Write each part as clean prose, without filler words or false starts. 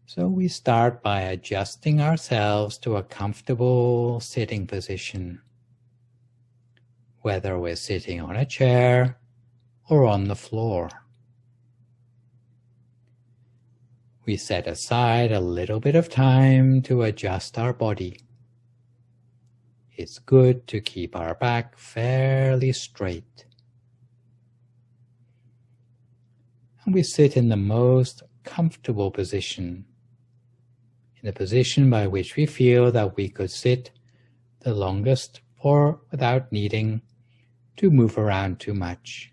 So we start by adjusting ourselves to a comfortable sitting position, whether we're sitting on a chair or on the floor. We set aside a little bit of time to adjust our body. It's good to keep our back fairly straight. And we sit in the most comfortable position, in the position by which we feel that we could sit the longest or without needing to move around too much.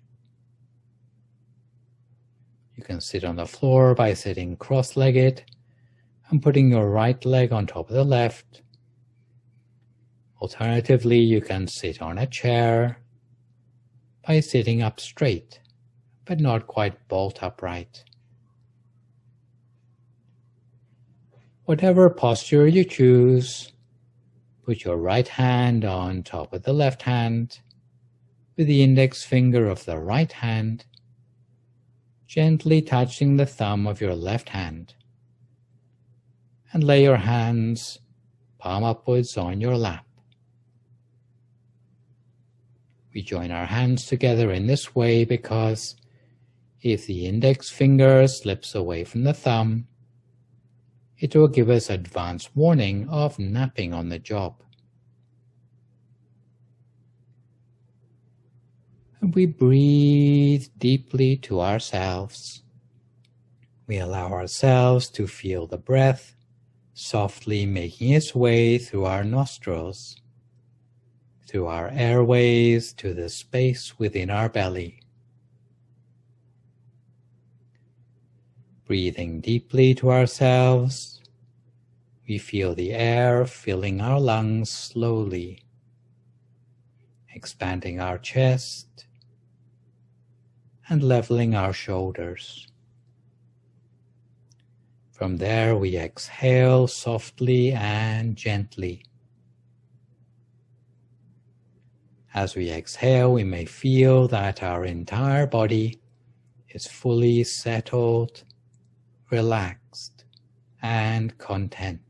You can sit on the floor by sitting cross-legged and putting your right leg on top of the left. Alternatively, you can sit on a chair by sitting up straight, but not quite bolt upright. Whatever posture you choose, put your right hand on top of the left hand, with the index finger of the right hand gently touching the thumb of your left hand, and lay your hands palm upwards on your lap. We join our hands together in this way because if the index finger slips away from the thumb, it will give us advance warning of napping on the job. And we breathe deeply to ourselves. We allow ourselves to feel the breath softly making its way through our nostrils, through our airways to the space within our belly. Breathing deeply to ourselves, we feel the air filling our lungs slowly, expanding our chest and leveling our shoulders. From there, we exhale softly and gently. As we exhale, we may feel that our entire body is fully settled, relaxed, and content.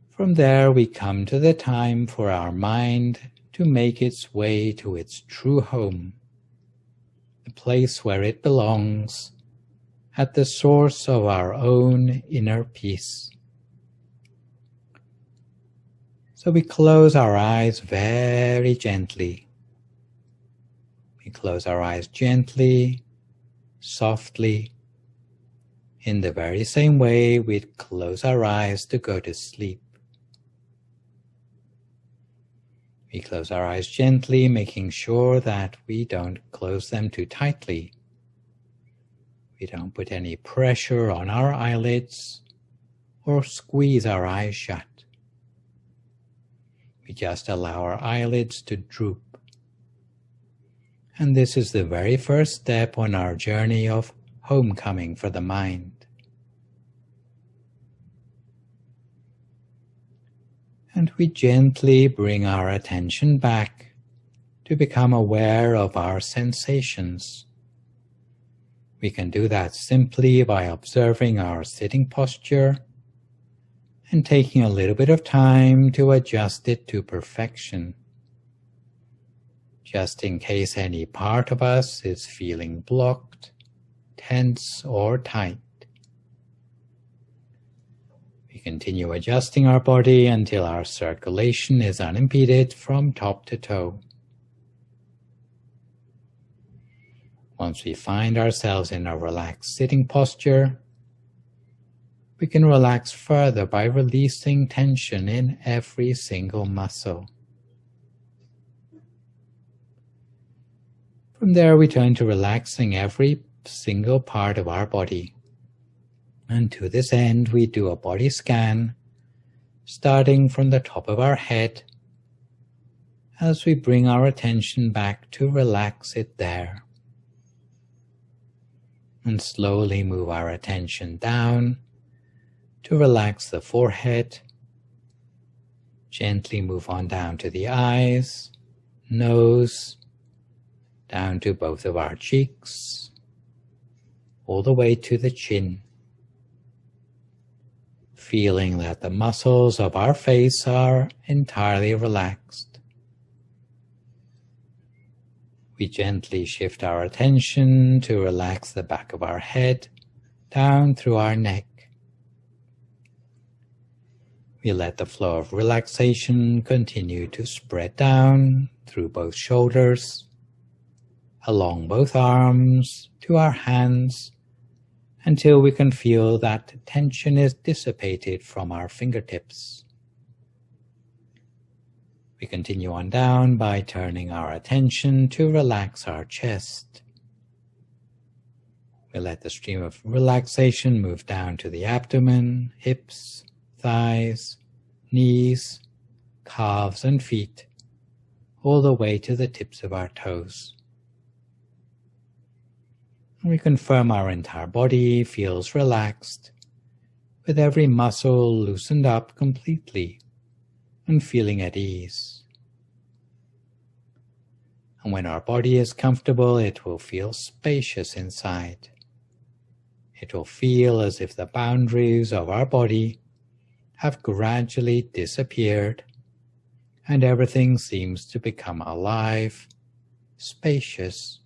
From there, we come to the time for our mind to make its way to its true home, the place where it belongs, at the source of our own inner peace. So we close our eyes very gently. We close our eyes gently, softly, in the very same way we'd close our eyes to go to sleep. We close our eyes gently, making sure that we don't close them too tightly. We don't put any pressure on our eyelids or squeeze our eyes shut. We just allow our eyelids to droop. And this is the very first step on our journey of homecoming for the mind. And we gently bring our attention back to become aware of our sensations. We can do that simply by observing our sitting posture and taking a little bit of time to adjust it to perfection, just in case any part of us is feeling blocked, tense, or tight. We continue adjusting our body until our circulation is unimpeded from top to toe. Once we find ourselves in a relaxed sitting posture, we can relax further by releasing tension in every single muscle. From there, we turn to relaxing every single part of our body. And to this end, we do a body scan, starting from the top of our head, as we bring our attention back to relax it there. And slowly move our attention down to relax the forehead. Gently move on down to the eyes, nose, down to both of our cheeks, all the way to the chin, feeling that the muscles of our face are entirely relaxed. We gently shift our attention to relax the back of our head down through our neck. We let the flow of relaxation continue to spread down through both shoulders, along both arms, to our hands, until we can feel that tension is dissipated from our fingertips. We continue on down by turning our attention to relax our chest. We let the stream of relaxation move down to the abdomen, hips, thighs, knees, calves and feet, all the way to the tips of our toes. We confirm our entire body feels relaxed, with every muscle loosened up completely and feeling at ease. And when our body is comfortable, it will feel spacious inside. It will feel as if the boundaries of our body have gradually disappeared and everything seems to become alive, spacious,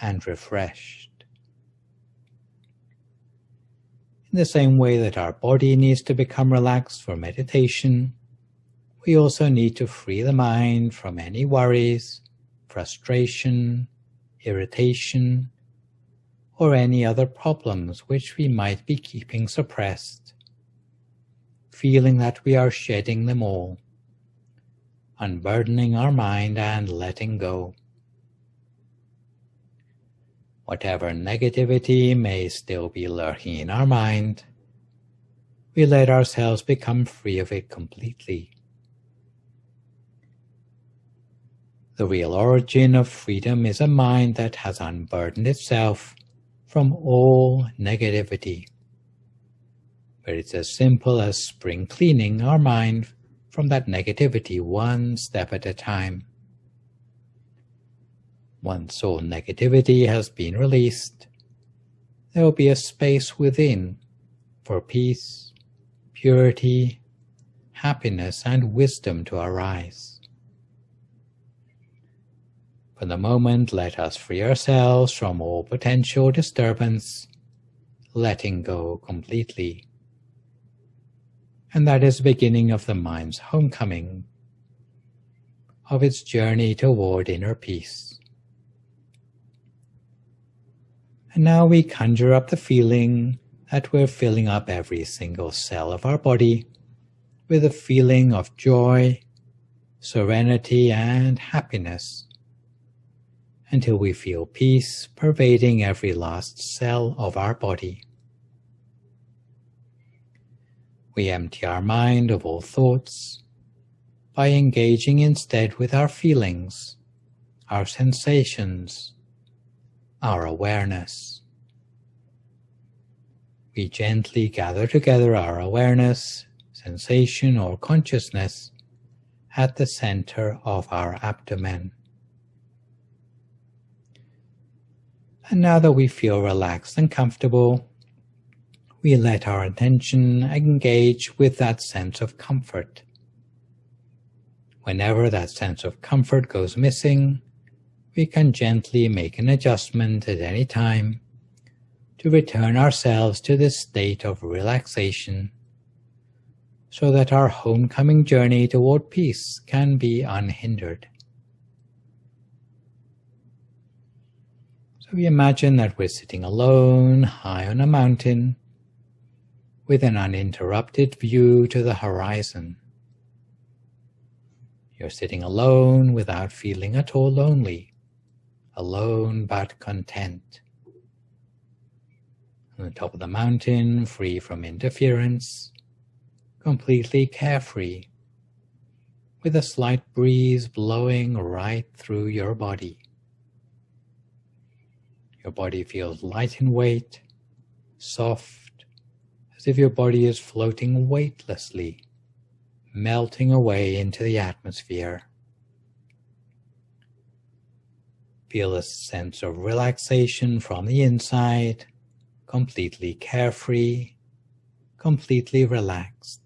and refreshed. In the same way that our body needs to become relaxed for meditation, we also need to free the mind from any worries, frustration, irritation, or any other problems which we might be keeping suppressed, feeling that we are shedding them all, unburdening our mind and letting go. Whatever negativity may still be lurking in our mind, we let ourselves become free of it completely. The real origin of freedom is a mind that has unburdened itself from all negativity. But it's as simple as spring cleaning our mind from that negativity one step at a time. Once all negativity has been released, there will be a space within for peace, purity, happiness, and wisdom to arise. For the moment, let us free ourselves from all potential disturbance, letting go completely. And that is the beginning of the mind's homecoming, of its journey toward inner peace. And now we conjure up the feeling that we're filling up every single cell of our body with a feeling of joy, serenity, and happiness, until we feel peace pervading every last cell of our body. We empty our mind of all thoughts by engaging instead with our feelings, our sensations, our awareness. We gently gather together our awareness, sensation, or consciousness at the center of our abdomen. And now that we feel relaxed and comfortable, we let our attention engage with that sense of comfort. Whenever that sense of comfort goes missing, we can gently make an adjustment at any time to return ourselves to this state of relaxation, so that our homecoming journey toward peace can be unhindered. So we imagine that we're sitting alone, high on a mountain, with an uninterrupted view to the horizon. You're sitting alone without feeling at all lonely, alone but content. On the top of the mountain, free from interference, completely carefree, with a slight breeze blowing right through your body. Your body feels light in weight, soft, as if your body is floating weightlessly, melting away into the atmosphere. Feel a sense of relaxation from the inside completely carefree, completely relaxed.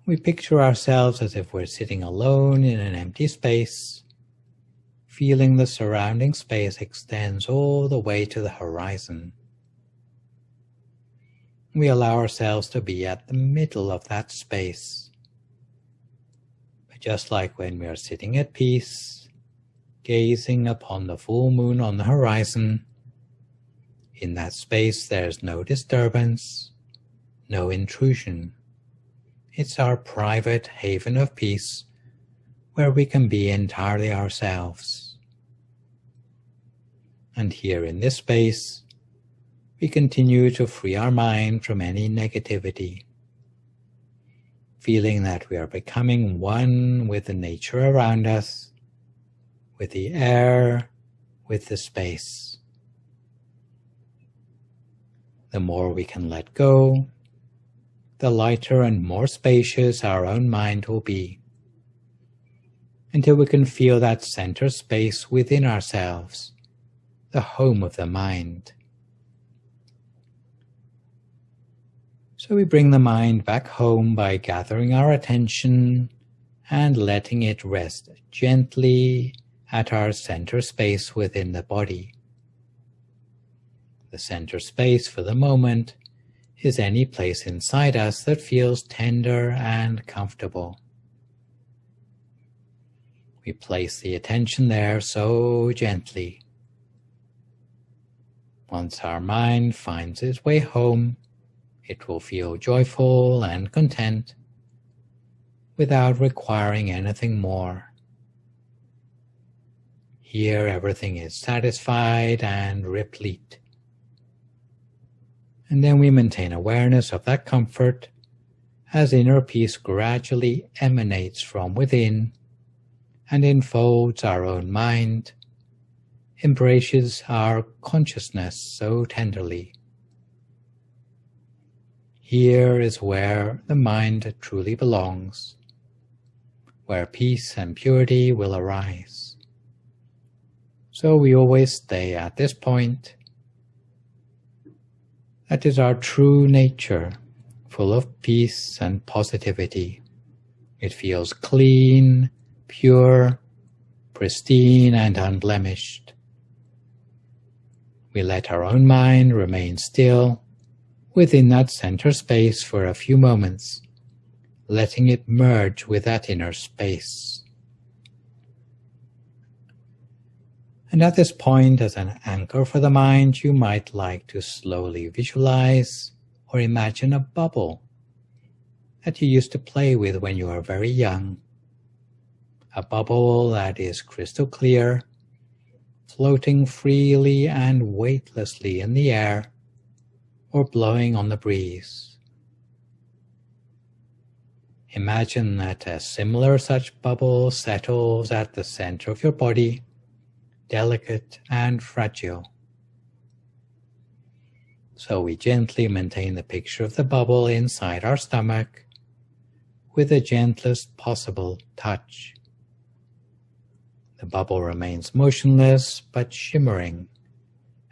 We picture ourselves as if we're sitting alone in an empty space, feeling the surrounding space extends all the way to the horizon. We allow ourselves to be at the middle of that space. But just like when we are sitting at peace, gazing upon the full moon on the horizon, in that space there's no disturbance, no intrusion. It's our private haven of peace where we can be entirely ourselves. And here in this space, we continue to free our mind from any negativity, feeling that we are becoming one with the nature around us, with the air, with the space. The more we can let go, the lighter and more spacious our own mind will be, until we can feel that center space within ourselves, the home of the mind. So we bring the mind back home by gathering our attention and letting it rest gently at our center space within the body. The center space for the moment is any place inside us that feels tender and comfortable. We place the attention there so gently. Once our mind finds its way home, it will feel joyful and content without requiring anything more. Here everything is satisfied and replete. And then we maintain awareness of that comfort as inner peace gradually emanates from within and enfolds our own mind, embraces our consciousness so tenderly. Here is where the mind truly belongs, where peace and purity will arise. So we always stay at this point. That is our true nature, full of peace and positivity. It feels clean, pure, pristine, and unblemished. We let our own mind remain still within that center space for a few moments, letting it merge with that inner space. And at this point, as an anchor for the mind, you might like to slowly visualize or imagine a bubble that you used to play with when you were very young. A bubble that is crystal clear, floating freely and weightlessly in the air, or blowing on the breeze. Imagine that a similar such bubble settles at the center of your body, delicate and fragile. So we gently maintain the picture of the bubble inside our stomach with the gentlest possible touch. The bubble remains motionless but shimmering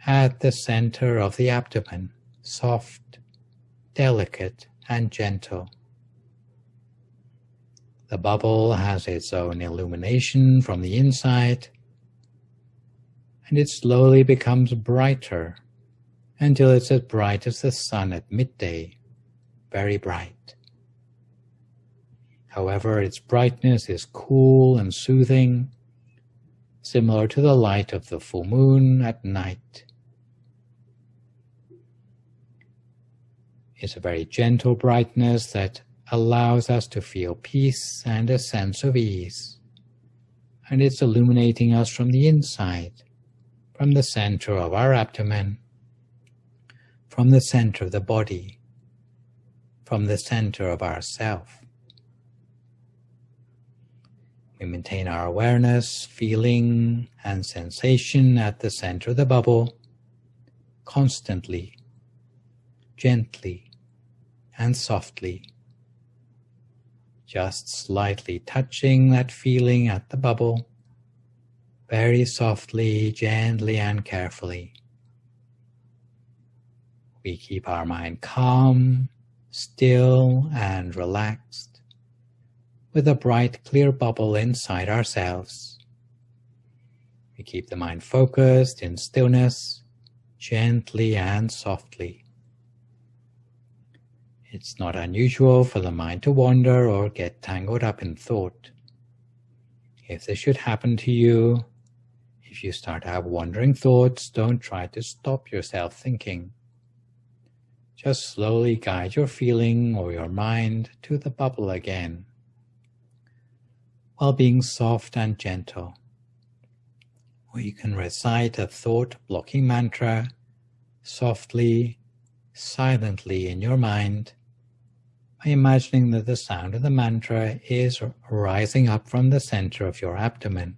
at the center of the abdomen, soft, delicate, and gentle. The bubble has its own illumination from the inside, and it slowly becomes brighter until it's as bright as the sun at midday, very bright. However, its brightness is cool and soothing, similar to the light of the full moon at night. It's a very gentle brightness that allows us to feel peace and a sense of ease, and it's illuminating us from the inside, from the center of our abdomen, from the center of the body, from the center of our self. We maintain our awareness, feeling, and sensation at the center of the bubble, constantly, gently, and softly, just slightly touching that feeling at the bubble, very softly, gently, and carefully. We keep our mind calm, still, and relaxed, with a bright, clear bubble inside ourselves. We keep the mind focused in stillness, gently and softly. It's not unusual for the mind to wander or get tangled up in thought. If this should happen to you, if you start to have wandering thoughts, don't try to stop yourself thinking. Just slowly guide your feeling or your mind to the bubble again, while being soft and gentle. Or you can recite a thought-blocking mantra softly, silently in your mind, by imagining that the sound of the mantra is rising up from the center of your abdomen.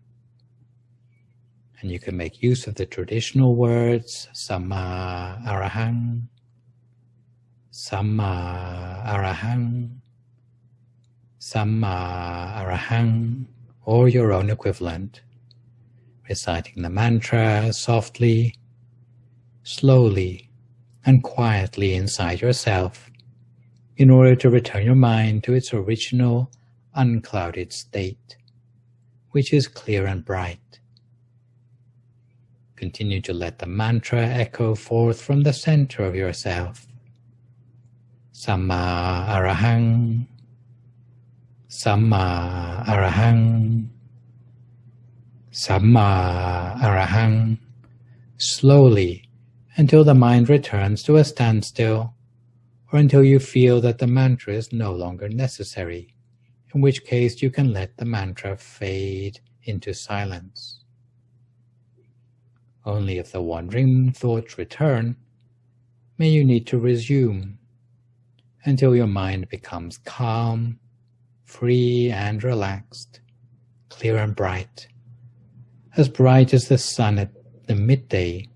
And you can make use of the traditional words Samma Arahang, Samma Arahang, Samma Arahang, or your own equivalent, reciting the mantra softly, slowly, and quietly inside yourself, in order to return your mind to its original, unclouded state, which is clear and bright. Continue to let the mantra echo forth from the center of yourself. Samma Arahang, Samma Arahang, Samma Arahang, slowly until the mind returns to a standstill, or until you feel that the mantra is no longer necessary, in which case you can let the mantra fade into silence. Only if the wandering thoughts return may you need to resume, until your mind becomes calm, free and relaxed, clear and bright as the sun at the midday,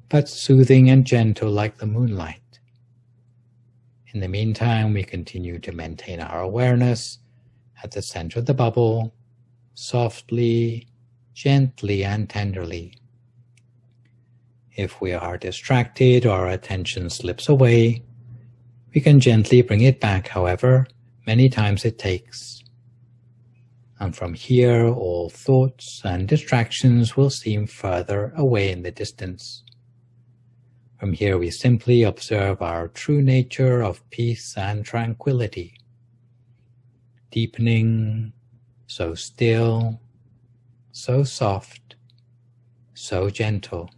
but soothing and gentle like the moonlight. In the meantime, we continue to maintain our awareness at the center of the bubble, softly, gently, and tenderly. If we are distracted or our attention slips away, we can gently bring it back, however many times it takes. And from here, all thoughts and distractions will seem further away in the distance. From here, we simply observe our true nature of peace and tranquility, deepening, so still, so soft, so gentle.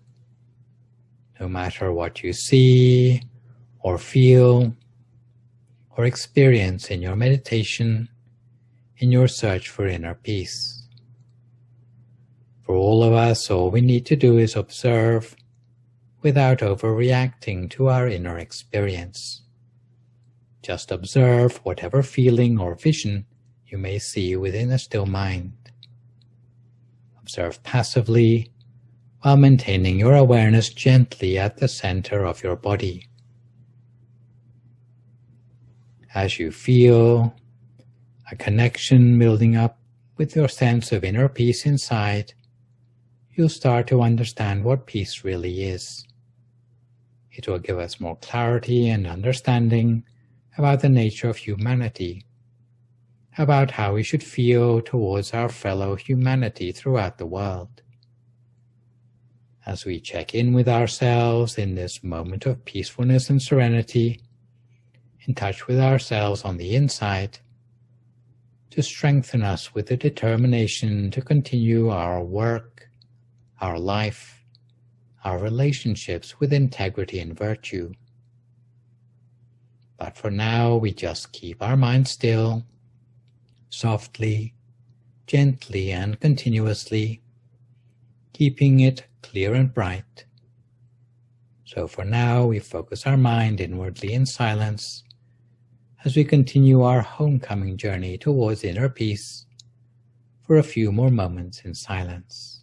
No matter what you see, or feel, or experience in your meditation, in your search for inner peace. For all of us, all we need to do is observe, without overreacting to our inner experience. Just observe whatever feeling or vision you may see within a still mind. Observe passively, while maintaining your awareness gently at the center of your body. As you feel a connection building up with your sense of inner peace inside, you'll start to understand what peace really is. It will give us more clarity and understanding about the nature of humanity, about how we should feel towards our fellow humanity throughout the world. As we check in with ourselves in this moment of peacefulness and serenity, in touch with ourselves on the inside, to strengthen us with the determination to continue our work, our life, our relationships with integrity and virtue. But for now, we just keep our mind still, softly, gently, and continuously, keeping it clear and bright. So for now, we focus our mind inwardly in silence as we continue our homecoming journey towards inner peace for a few more moments in silence.